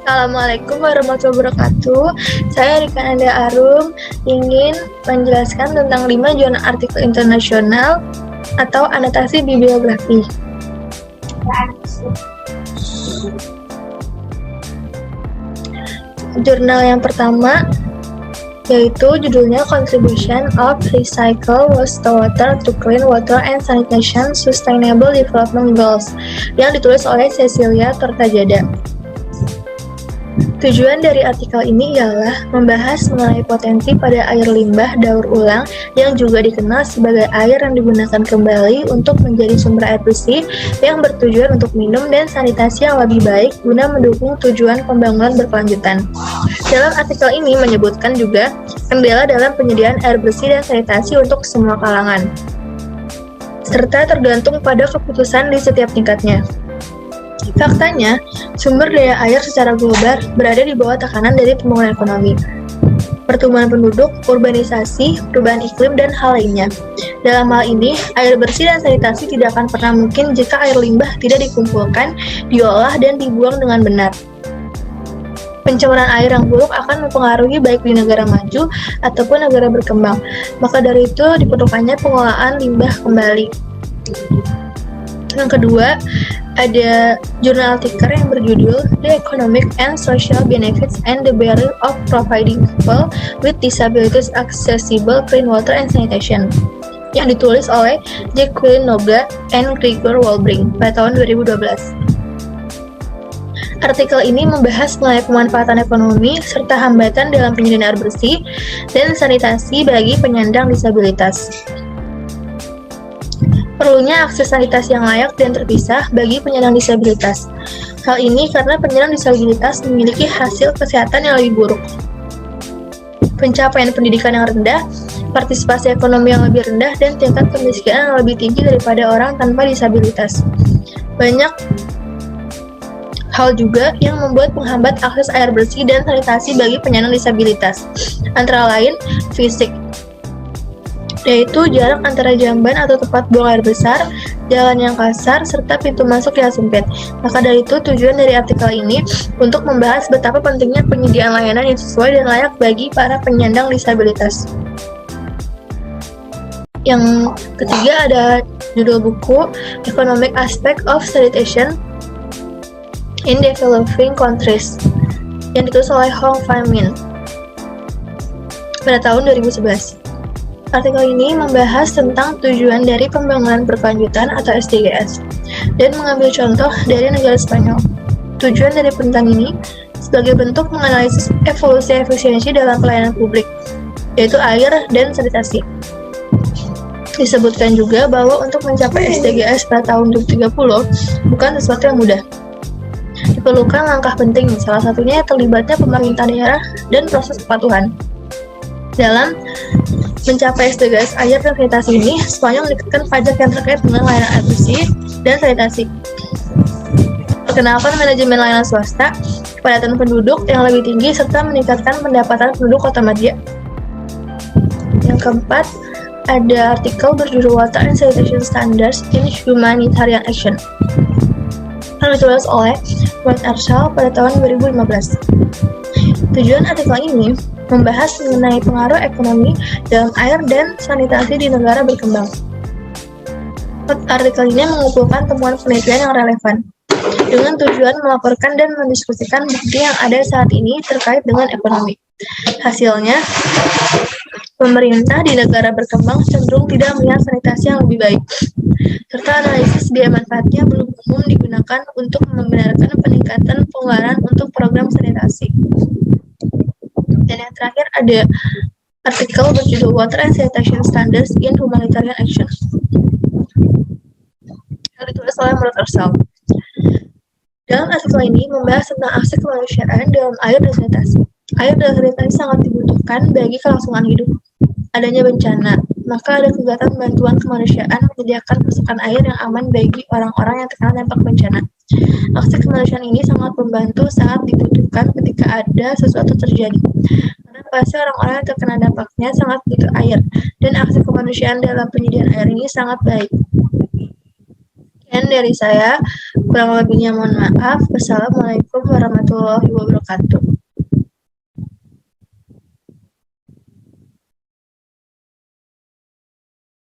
Assalamualaikum warahmatullahi wabarakatuh. Saya Rika Anda Arum ingin menjelaskan tentang 5 jurnal artikel internasional atau anotasi bibliografi. Jurnal yang pertama yaitu judulnya Contribution of Recycled Wastewater to Clean Water and Sanitation Sustainable Development Goals yang ditulis oleh Cecilia Tortajada. Tujuan dari artikel ini ialah membahas mengenai potensi pada air limbah daur ulang yang juga dikenal sebagai air yang digunakan kembali untuk menjadi sumber air bersih yang bertujuan untuk minum dan sanitasi yang lebih baik guna mendukung tujuan pembangunan berkelanjutan. Dalam artikel ini menyebutkan juga kendala dalam penyediaan air bersih dan sanitasi untuk semua kalangan, serta tergantung pada keputusan di setiap tingkatnya. Faktanya, sumber daya air secara global berada di bawah tekanan dari pembangunan ekonomi, pertumbuhan penduduk, urbanisasi, perubahan iklim, dan hal lainnya. Dalam hal ini, air bersih dan sanitasi tidak akan pernah mungkin jika air limbah tidak dikumpulkan, diolah, dan dibuang dengan benar. Pencemaran air yang buruk akan mempengaruhi baik di negara maju ataupun negara berkembang. Maka dari itu diperlukannya pengolahan limbah kembali. Yang kedua, ada jurnal artikel yang berjudul The Economic and Social Benefits and the Value of Providing People with Disabilities Accessible Clean Water and Sanitation yang ditulis oleh Jacqueline Nobla and Gregor Walbring pada tahun 2012. Artikel ini membahas mengenai pemanfaatan ekonomi serta hambatan dalam penyediaan air bersih dan sanitasi bagi penyandang disabilitas. Perlunya akses sanitasi yang layak dan terpisah bagi penyandang disabilitas. Hal ini karena penyandang disabilitas memiliki hasil kesehatan yang lebih buruk, pencapaian pendidikan yang rendah, partisipasi ekonomi yang lebih rendah, dan tingkat kemiskinan yang lebih tinggi daripada orang tanpa disabilitas. Banyak hal juga yang membuat penghambat akses air bersih dan sanitasi bagi penyandang disabilitas, antara lain fisik, yaitu jarak antara jamban atau tempat buang air besar, jalan yang kasar, serta pintu masuk yang sempit. Maka dari itu, tujuan dari artikel ini untuk membahas betapa pentingnya penyediaan layanan yang sesuai dan layak bagi para penyandang disabilitas. Yang ketiga ada judul buku Economic Aspect of Sanitation in Developing Countries yang ditulis oleh Hong Fan Min pada tahun 2011. Artikel ini membahas tentang tujuan dari pembangunan berkelanjutan atau SDGs dan mengambil contoh dari negara Spanyol. Tujuan dari penelitian ini sebagai bentuk menganalisis evolusi efisiensi dalam pelayanan publik, yaitu air dan sanitasi. Disebutkan juga bahwa untuk mencapai SDGs pada tahun 2030 bukan sesuatu yang mudah. Diperlukan langkah penting, salah satunya terlibatnya pemerintah daerah dan proses kepatuhan. Dalam mencapai SDGs air dan sanitasi ini, Spanyol meningkatkan pajak yang terkait dengan layanan air bersih dan sanitasi. Perkenalkan manajemen layanan swasta, kepadatan penduduk yang lebih tinggi, serta meningkatkan pendapatan penduduk kota madya. Yang keempat, ada artikel berjudul Water and Sanitation Standards in Humanitarian Action yang ditulis oleh Wayne Arshall pada tahun 2015. Tujuan artikel ini membahas mengenai pengaruh ekonomi dalam air dan sanitasi di negara berkembang. Artikel ini mengumpulkan temuan penelitian yang relevan dengan tujuan melaporkan dan mendiskusikan bukti yang ada saat ini terkait dengan ekonomi. Hasilnya, pemerintah di negara berkembang cenderung tidak melihat sanitasi yang lebih baik, serta analisis biaya manfaatnya belum umum digunakan untuk membenarkan peningkatan pengeluaran untuk program sanitasi. Dan yang terakhir ada artikel berjudul Water and Sanitation Standards in Humanitarian Action yang ditulis oleh Mark Arshall. Dalam artikel ini membahas tentang aspek kemanusiaan dalam air dan sanitasi. Air dan sanitasi sangat dibutuhkan bagi kelangsungan hidup. Adanya bencana, maka ada kegiatan bantuan kemanusiaan menyediakan pasokan air yang aman bagi orang-orang yang terkena dampak bencana. Aksi kemanusiaan ini sangat membantu saat dibutuhkan ketika ada sesuatu terjadi. Karena pasti orang-orang yang terkena dampaknya sangat butuh air, dan aksi kemanusiaan dalam penyediaan air ini sangat baik. Sekian dari saya, kurang lebihnya mohon maaf. Wassalamualaikum warahmatullahi wabarakatuh.